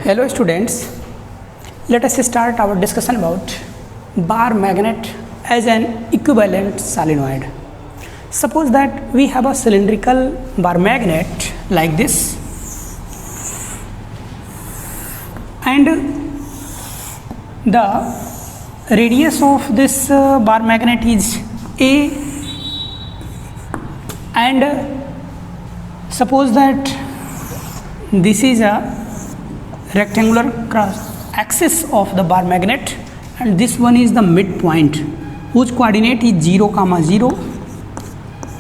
Hello students, let us start our discussion about bar magnet as an equivalent solenoid. Suppose that we have a cylindrical bar magnet like this, and the radius of this bar magnet is A, and suppose that this is a rectangular cross axis of the bar magnet, and this one is the midpoint whose coordinate is 0, 0,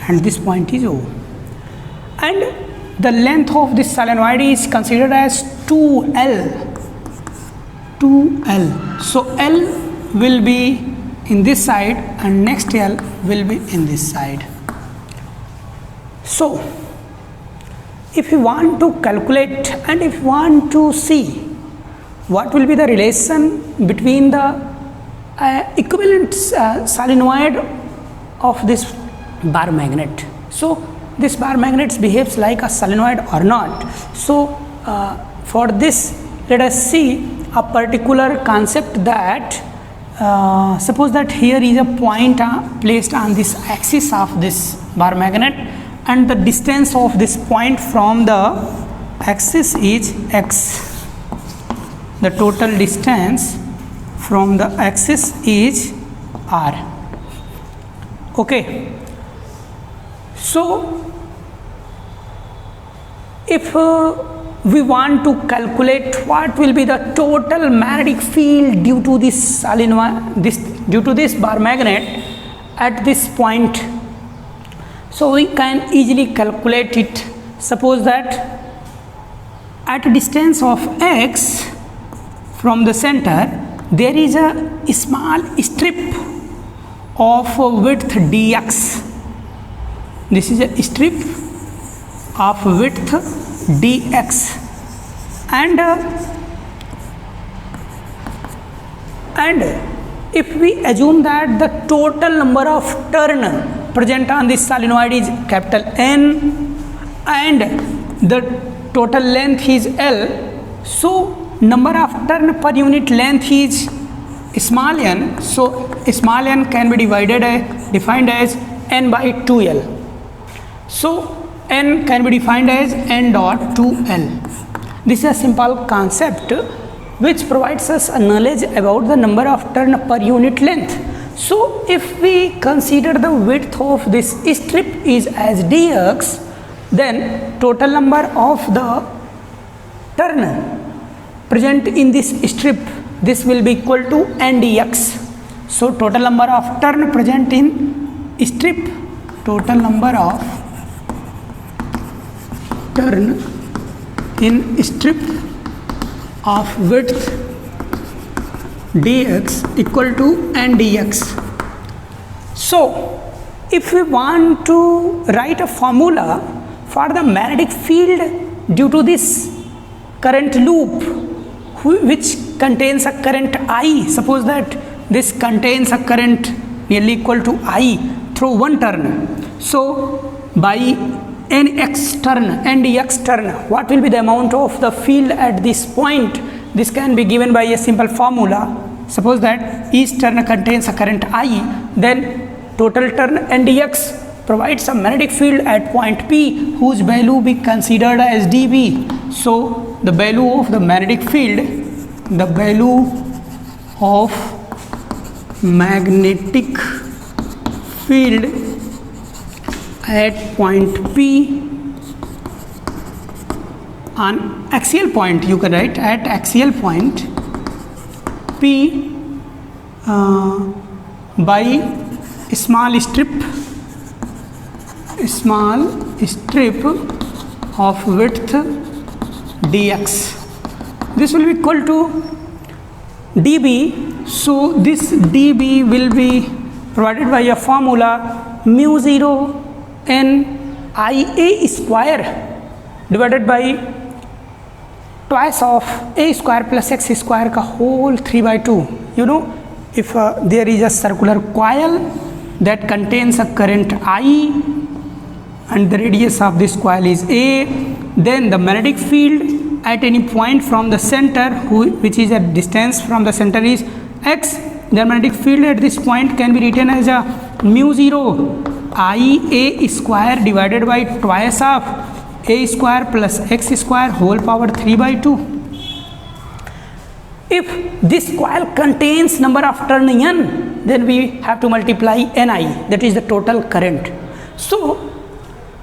and this point is O, and the length of this solenoid is considered as 2L. So L will be in this side and next L will be in this side. So if you want to calculate and if you want to see what will be the relation between the equivalent solenoid of this bar magnet, so this bar magnet behaves like a solenoid or not. So for this, let us see a particular concept that suppose that here is a point placed on this axis of this bar magnet, and the distance of this point from the axis is x. The total distance from the axis is r. Okay. So if we want to calculate what will be the total magnetic field due to this solenoid, due to this bar magnet at this point, so we can easily calculate it. Suppose that at a distance of x from the center, there is a small strip of width dx. This is a strip of width dx, and if we assume that the total number of turn present on this solenoid is capital N and the total length is L, so number of turn per unit length is small n, so small n can be defined as n by 2L. So n can be defined as n dot 2L. This is a simple concept which provides us a knowledge about the number of turn per unit length. So if we consider the width of this strip is as dx, then total number of the turn present in this strip, this will be equal to n dx. So total number of turn present in strip, total number of turn in strip of width dx equal to n dx. So if we want to write a formula for the magnetic field due to this current loop which contains a current I, suppose that this contains a current nearly equal to I through one turn, so by nx turn, n dx turn, what will be the amount of the field at this point? This can be given by a simple formula. Suppose that each turn contains a current I, then total turn n dx provides a magnetic field at point P whose value be considered as dB. So the value of the magnetic field, the value of magnetic field at point P on axial point, you can write at axial point P by small strip of width dx. This will be equal to dB. So this dB will be provided by a formula mu 0 n IA square divided by twice of a square plus x square ka whole 3/2. You know, if there is a circular coil that contains a current I and the radius of this coil is A, then the magnetic field at any point from the center which is a distance from the center is x, the magnetic field at this point can be written as a mu 0 I a square divided by twice of a square plus x square whole power 3 by 2. If this coil contains number of turn n, then we have to multiply Ni, that is the total current. So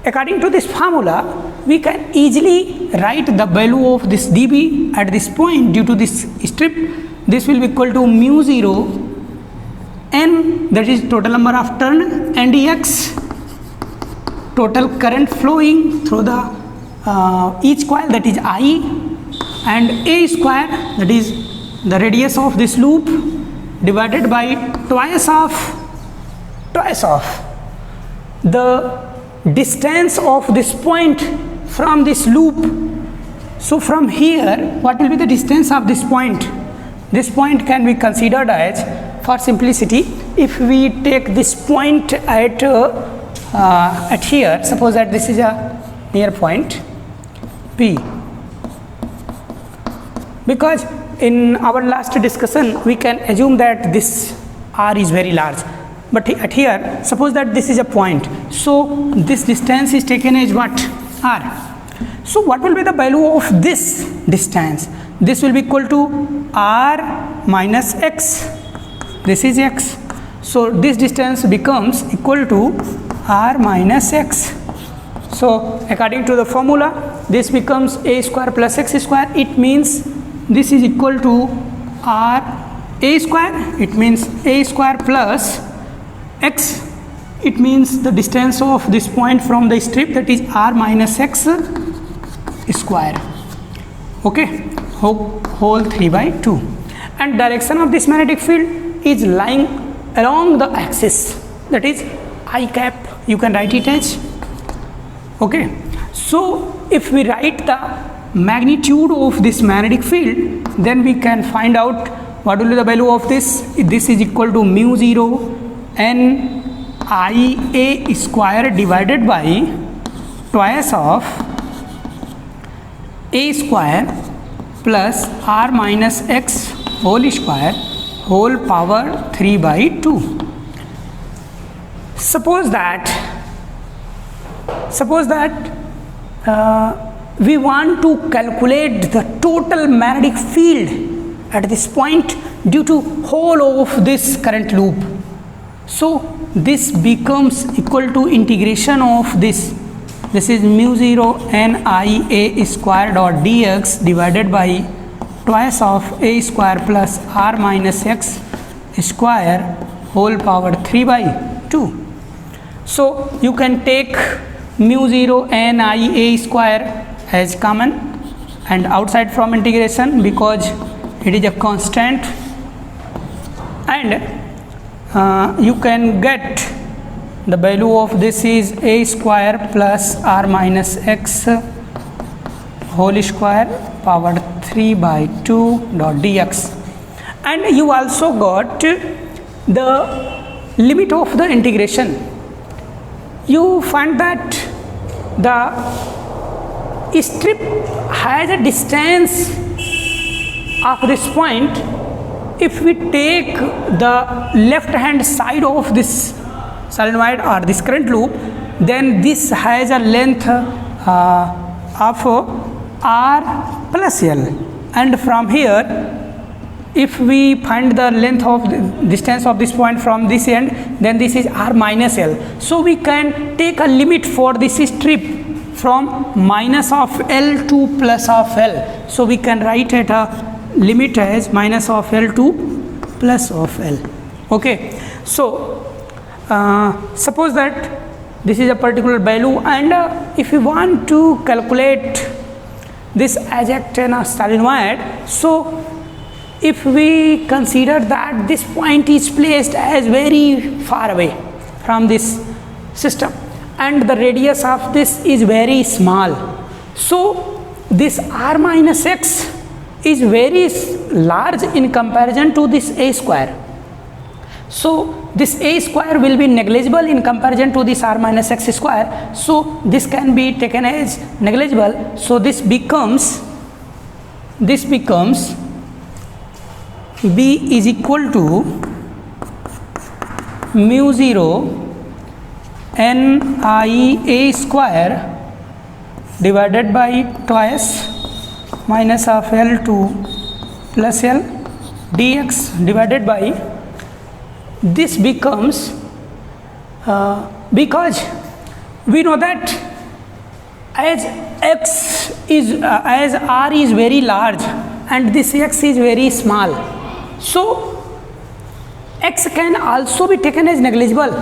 according to this formula, we can easily write the value of this dB at this point due to this strip. This will be equal to mu 0 n, that is total number of turn, and dx, total current flowing through the each coil, that is I, and a square, that is the radius of this loop, divided by twice of the distance of this point from this loop. So from here, what will be the distance of this point? This point can be considered as, for simplicity, if we take this point at here, suppose that this is a near point P, because in our last discussion we can assume that this r is very large, but at here suppose that this is a point, so this distance is taken as what? R. So what will be the value of this distance? This will be equal to r minus x, this is x, so this distance becomes equal to r minus x. So according to the formula, this becomes a square plus x square. It means this is equal to r a square, it means a square plus x, it means the distance of this point from the strip, that is r minus x square, okay, whole 3 by 2. And direction of this magnetic field is lying along the axis, that is I cap, you can write it as, okay. So if we write the magnitude of this magnetic field, then we can find out what will be the value of this. This is equal to mu 0 n I a square divided by twice of a square plus r minus x whole square whole power 3 by 2. Suppose that we want to calculate the total magnetic field at this point due to whole of this current loop. So this becomes equal to integration of this is mu 0 n I a square dot dx divided by twice of a square plus r minus x square whole power 3 by 2. So you can take mu 0 n I a square as common and outside from integration, because it is a constant, and you can get the value of this is a square plus r minus x whole square power 3 by 2 dot dx, and you also got the limit of the integration. You find that the strip has a distance of this point. If we take the left hand side of this solenoid or this current loop, then this has a length of r plus l, and from here if we find the length of the distance of this point from this end, then this is r minus l. So we can take a limit for this strip from minus of L to plus of L. So we can write it a limit as minus of L to plus of L, okay. So suppose that this is a particular value, and if we want to calculate this adject in a solenoid, so if we consider that this point is placed as very far away from this system and the radius of this is very small, so this r minus x is very large in comparison to this a square. So this a square will be negligible in comparison to this r minus x square, so this can be taken as negligible. So this becomes this becomes B is equal to mu 0 NIA square divided by twice minus of L2 plus L dx divided by, this becomes because we know that as x is as r is very large and this x is very small, so x can also be taken as negligible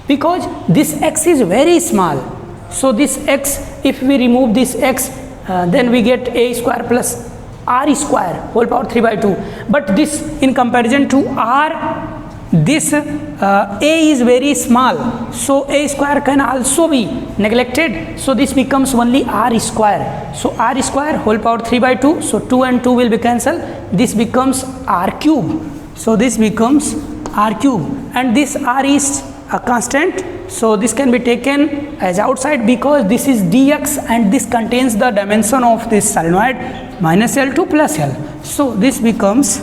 because this x is very small. So this x, if we remove this x, then we get a square plus r square whole power 3 by 2. But this, in comparison to r, this a is very small, so a square can also be neglected. So this becomes only r square. So r square whole power 3 by 2. So 2 and 2 will be cancelled. This becomes r cube. So this becomes r cube, and this r is a constant. So this can be taken as outside because this is dx and this contains the dimension of this solenoid minus L2 plus L. So this becomes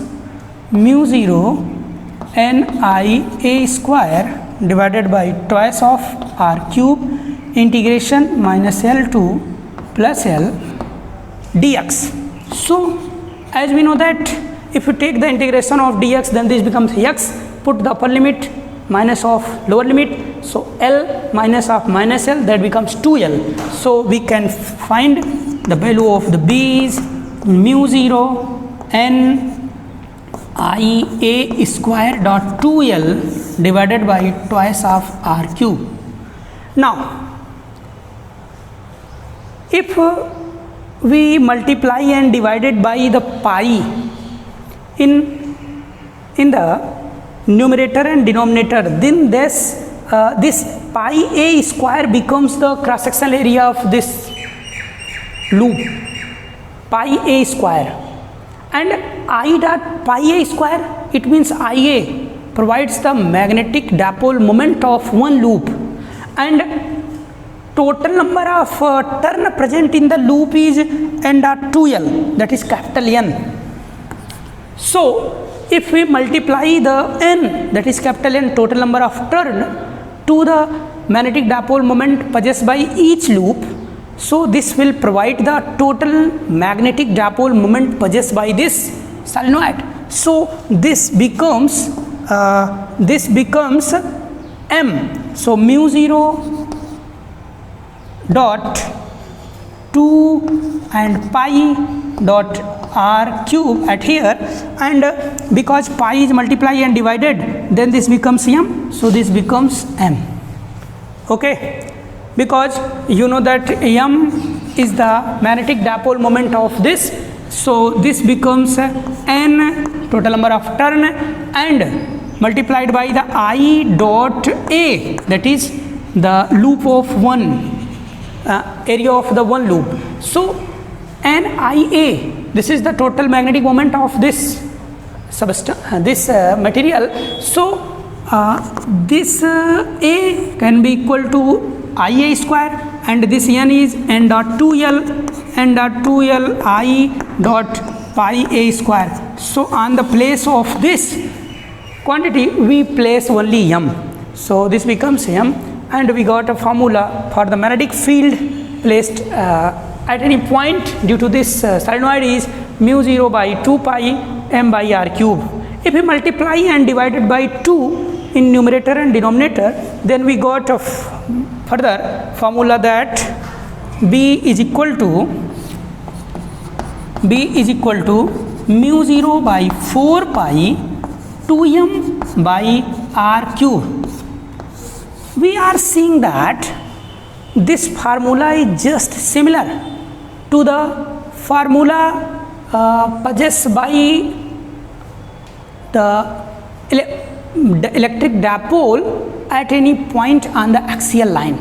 mu 0 NIA square divided by twice of r cube integration minus L2 plus L dx. So as we know that if you take the integration of dx, then this becomes x, put the upper limit minus of lower limit, so L minus of minus L, that becomes 2L. So we can find the value of the B is mu 0 NIA square dot 2L divided by twice of r cube. Now if we multiply and divide it by the pi in the numerator and denominator, then this pi a square becomes the cross sectional area of this loop, pi a square, and I dot pi a square, it means Ia provides the magnetic dipole moment of one loop, and total number of turn present in the loop is n dot 2L, that is capital N. So if we multiply the n, that is capital N, total number of turn, to the magnetic dipole moment possessed by each loop, so this will provide the total magnetic dipole moment possessed by this solenoid. So this becomes m. So mu 0 dot 2 and pi dot r cube at here, and because pi is multiplied and divided, then this becomes m, so this becomes m. Okay, because you know that m is the magnetic dipole moment of this, so this becomes n, total number of turn, and multiplied by the I dot a, that is the loop of one area of the one loop. So NIA, this is the total magnetic moment of this material. So this A can be equal to Ia square, and this N is n dot 2L I dot pi a square. So on the place of this quantity we place only m, so this becomes m, and we got a formula for the magnetic field placed at any point due to this solenoid is mu 0 by 2 pi m by r cube. If we multiply and divide it by 2 in numerator and denominator, then we got a further formula that B is equal to mu 0 by 4 pi 2m by r cube. We are seeing that this formula is just similar to the formula possessed by the electric dipole at any point on the axial line.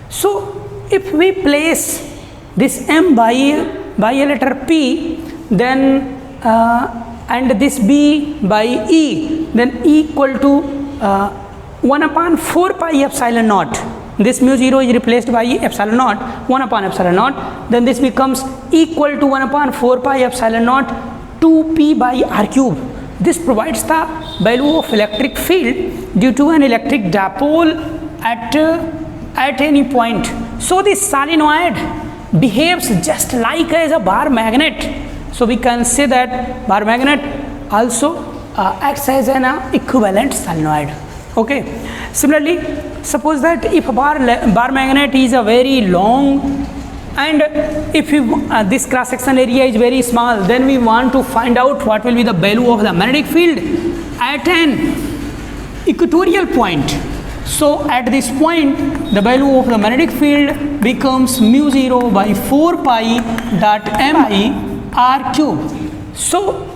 So if we place this m by a letter P, then and this B by E, then E equal to 1 upon 4 pi epsilon naught. this mu 0 is replaced by epsilon naught, 1 upon epsilon naught, then this becomes equal to 1 upon 4 pi epsilon naught 2p by r cube. This provides the value of electric field due to an electric dipole at any point. So this solenoid behaves just like as a bar magnet. So we can say that bar magnet also acts as an equivalent solenoid. Okay. Similarly, suppose that if a bar magnet is a very long, and if this cross section area is very small, then we want to find out what will be the value of the magnetic field at an equatorial point. So at this point, the value of the magnetic field becomes mu 0 by 4 pi dot m by r cube. So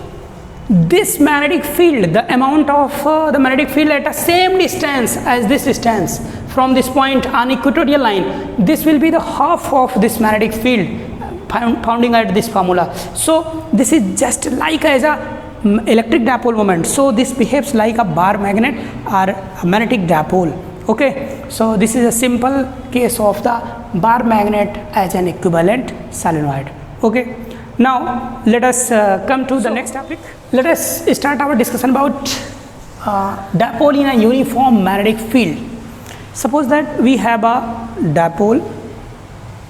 this magnetic field, the amount of the magnetic field at the same distance as this distance from this point on equatorial line, this will be the half of this magnetic field founding at this formula. So this is just like as a electric dipole moment. So this behaves like a bar magnet or a magnetic dipole. Okay, so this is a simple case of the bar magnet as an equivalent solenoid. Okay, now let us come to the next topic. Let us start our discussion about dipole in a uniform magnetic field. Suppose that we have a dipole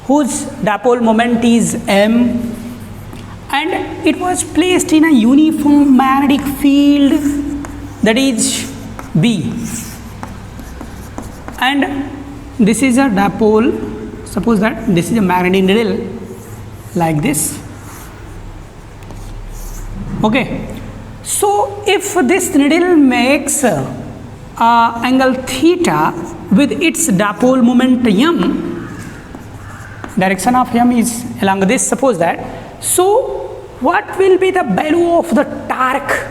whose dipole moment is m, and it was placed in a uniform magnetic field, that is B, and this is a dipole. Suppose that this is a magnetic needle like this. Okay, so if this needle makes angle theta with its dipole moment m, direction of m is along this, suppose that. So what will be the value of the torque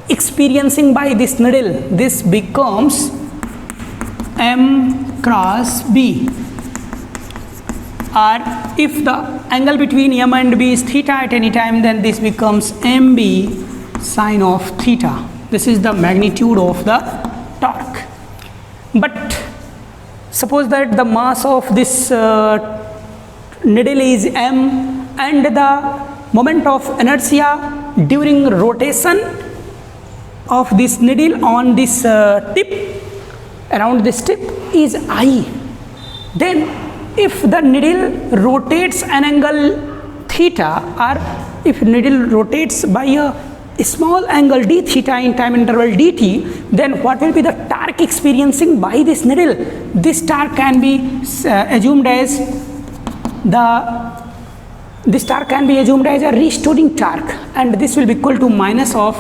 experiencing by this needle? This becomes m cross b, or if the angle between m and b is theta at any time, then this becomes mb sine of theta. This is the magnitude of the torque. But suppose that the mass of this needle is m, and the moment of inertia during rotation of this needle on this tip, around this tip, is I. Then if the needle rotates an angle theta, or if needle rotates by a small angle d theta in time interval dt, then what will be the torque experiencing by this needle? This torque can be assumed as a restoring torque, and this will be equal to minus of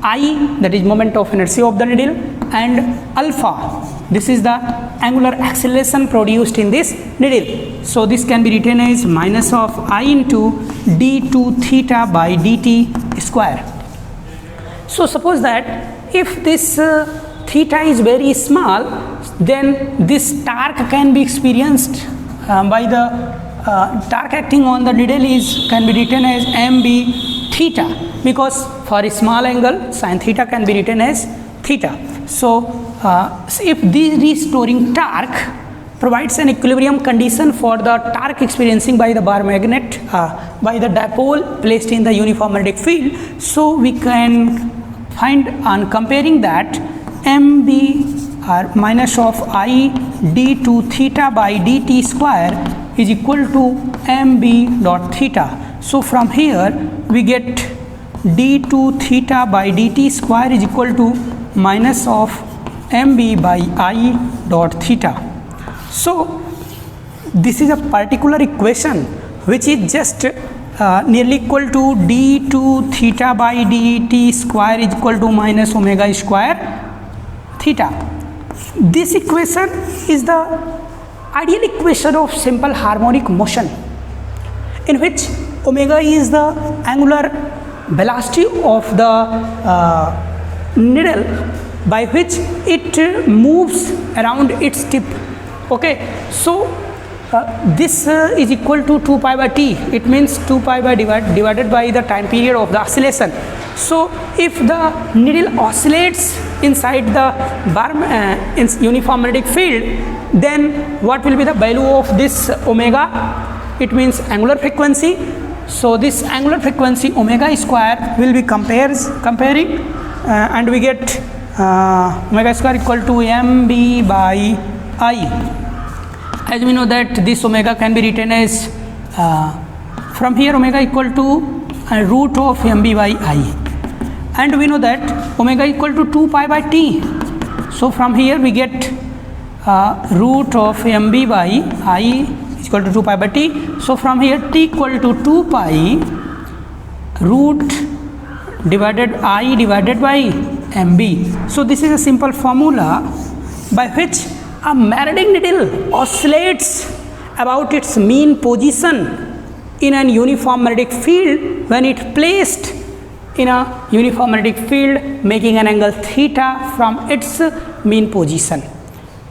I, that is moment of inertia of the needle, and alpha, this is the angular acceleration produced in this needle. So this can be written as minus of I into d2 theta by dt square. So suppose that if this theta is very small, then this torque can be experienced by the torque acting on the needle can be written as mb theta, because for a small angle sin theta can be written as theta. So if this restoring torque provides an equilibrium condition for the torque experiencing by the bar magnet, by the dipole placed in the uniform magnetic field, so we can find on comparing that mb or minus of I d2 theta by dt square is equal to mb dot theta. So from here we get d2 theta by dt square is equal to minus of mb by I dot theta. So this is a particular equation which is just nearly equal to d2 theta by dt square is equal to minus omega square theta. This equation is the ideal equation of simple harmonic motion, in which omega is the angular velocity of the needle by which it moves around its tip. Okay, so this is equal to 2 pi by t. It means 2 pi by divided by the time period of the oscillation. So if the needle oscillates inside the uniform magnetic field, then what will be the value of this omega? It means angular frequency. So this angular frequency omega square will be comparing and we get omega square equal to mb by I. As we know that this omega can be written as from here omega equal to root of mb by I, and we know that omega equal to 2 pi by t. So from here we get root of mb by I is equal to 2 pi by t. So from here t equal to 2 pi root divided I divided by mb. So this is a simple formula by which a magnetic needle oscillates about its mean position in an uniform magnetic field when it placed in a uniform magnetic field, making an angle theta from its mean position.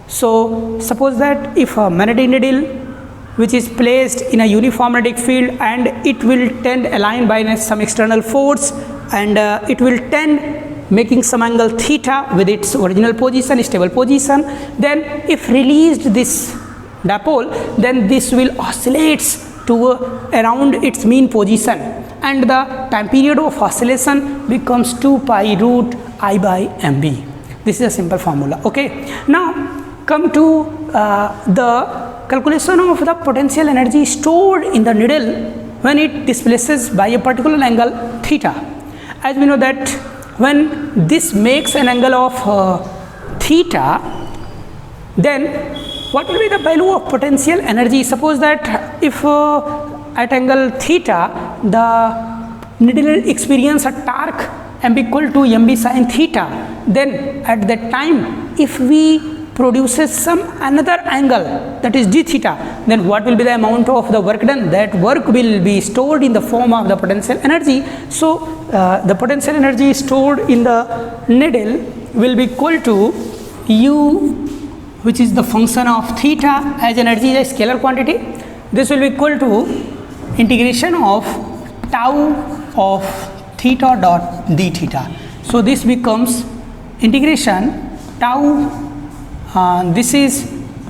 So suppose that if a magnetic needle which is placed in a uniform magnetic field and it will tend aligned by some external force, and it will tend making some angle theta with its original position, stable position, then if released this dipole, then this will oscillates to around its mean position, and the time period of oscillation becomes 2 pi root I by mb. This is a simple formula. Okay, now come to the calculation of the potential energy stored in the needle when it displaces by a particular angle theta. As we know that when this makes an angle of theta, then what will be the value of potential energy? Suppose that if at angle theta the needle experience a torque m equal to mb sin theta, then at that time if we produces some another angle, that is d theta, then what will be the amount of the work done? That work will be stored in the form of the potential energy. So the potential energy stored in the needle will be equal to u, which is the function of theta, as energy is a scalar quantity. This will be equal to integration of tau of theta dot d theta. So this becomes integration tau, this is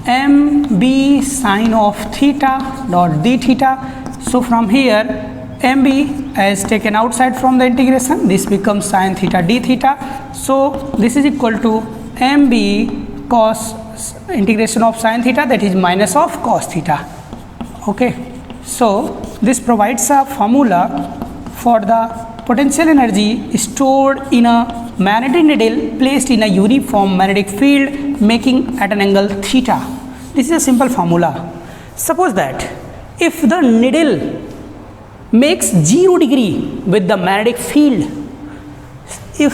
mb sine of theta dot d theta. So from here mb as taken outside from the integration, this becomes sine theta d theta. So this is equal to mb cos integration of sine theta, that is minus of cos theta. Okay, so this provides a formula for the potential energy stored in a magnetic needle placed in a uniform magnetic field making at an angle theta. This is a simple formula. Suppose that if the needle makes 0 degree with the magnetic field, if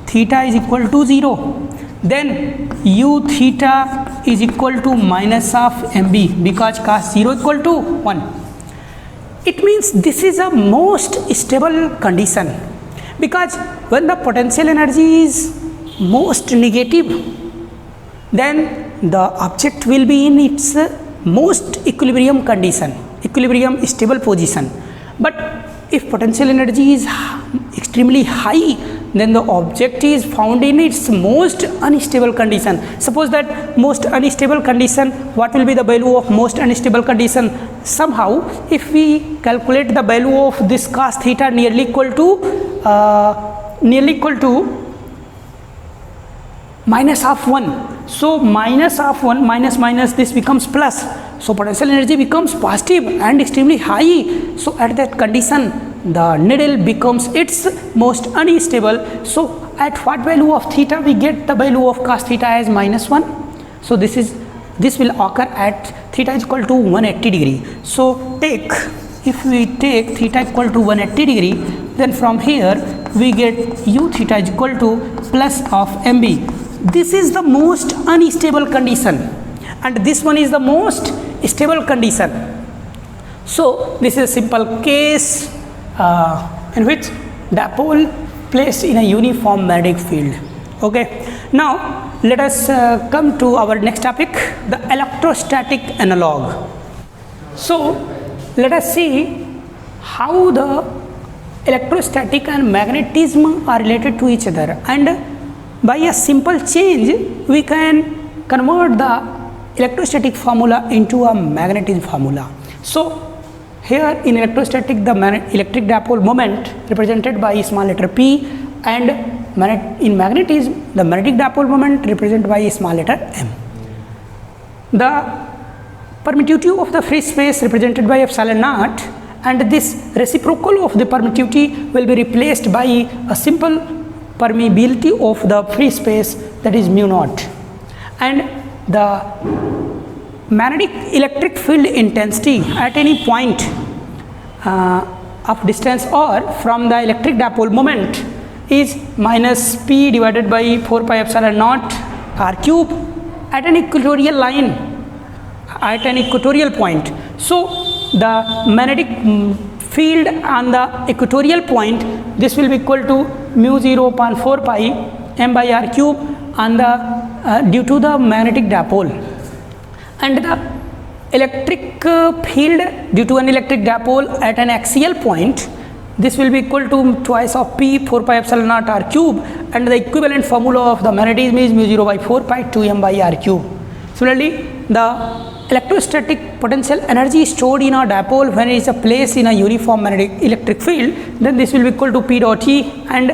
theta is equal to 0, then u theta is equal to minus of mb, because cos 0 equal to 1. It means this is a most stable condition, because when the potential energy is most negative, then the object will be in its most equilibrium condition, equilibrium stable position. But if potential energy is extremely high, then the object is found in its most unstable condition. Suppose that most unstable condition, what will be the value of most unstable condition? Somehow if we calculate the value of this cos theta nearly equal to minus of 1. So minus of 1 minus minus, this becomes plus. So potential energy becomes positive and extremely high. So at that condition the needle becomes its most unstable. So at what value of theta we get the value of cos theta as minus 1. So this will occur at theta is equal to 180 degree. So if we take theta equal to 180 degree, then from here we get u theta is equal to plus of mb. This is the most unstable condition and this one is the most stable condition. So this is a simple case in which dipole placed in a uniform magnetic field. Okay, Now let us come to our next topic, the electrostatic analog. So let us see how the electrostatic and magnetism are related to each other, and by a simple change we can convert the electrostatic formula into a magnetism formula. So here in electrostatic, the electric dipole moment represented by small letter p, and in magnetism the magnetic dipole moment represented by small letter m. The permittivity of the free space represented by epsilon naught, and this reciprocal of the permittivity will be replaced by a simple permeability of the free space, that is mu naught. And the magnetic electric field intensity at any point of distance or from the electric dipole moment is minus p divided by 4 pi epsilon naught r cube at an equatorial line, at an equatorial point. So the magnetic field on the equatorial point, this will be equal to mu 0 upon 4 pi m by r cube on the due to the magnetic dipole, and the electric field due to an electric dipole at an axial point, this will be equal to twice of p 4 pi epsilon naught r cube, and the equivalent formula of the magnetism is mu 0 by 4 pi 2 m by r cube. Similarly, the electrostatic potential energy stored in a dipole when it is placed in a uniform magnetic electric field, then this will be equal to p dot e, and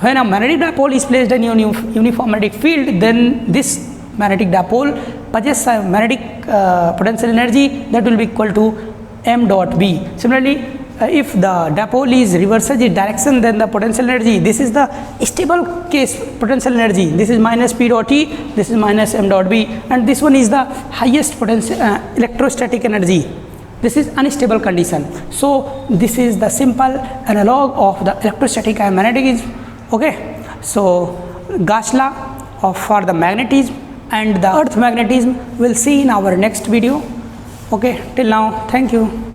when a magnetic dipole is placed in a uniform magnetic field, then this magnetic dipole possesses a magnetic potential energy that will be equal to m dot b. Similarly, if the dipole is reverses its direction, then the potential energy, this is the stable case potential energy, this is minus p dot e, this is minus m dot b, and this one is the highest potential electrostatic energy. This is unstable condition. So this is the simple analog of the electrostatic and magnetism. Okay, so Gauss law for the magnetism and the earth magnetism we'll see in our next video. Okay, till now, thank you.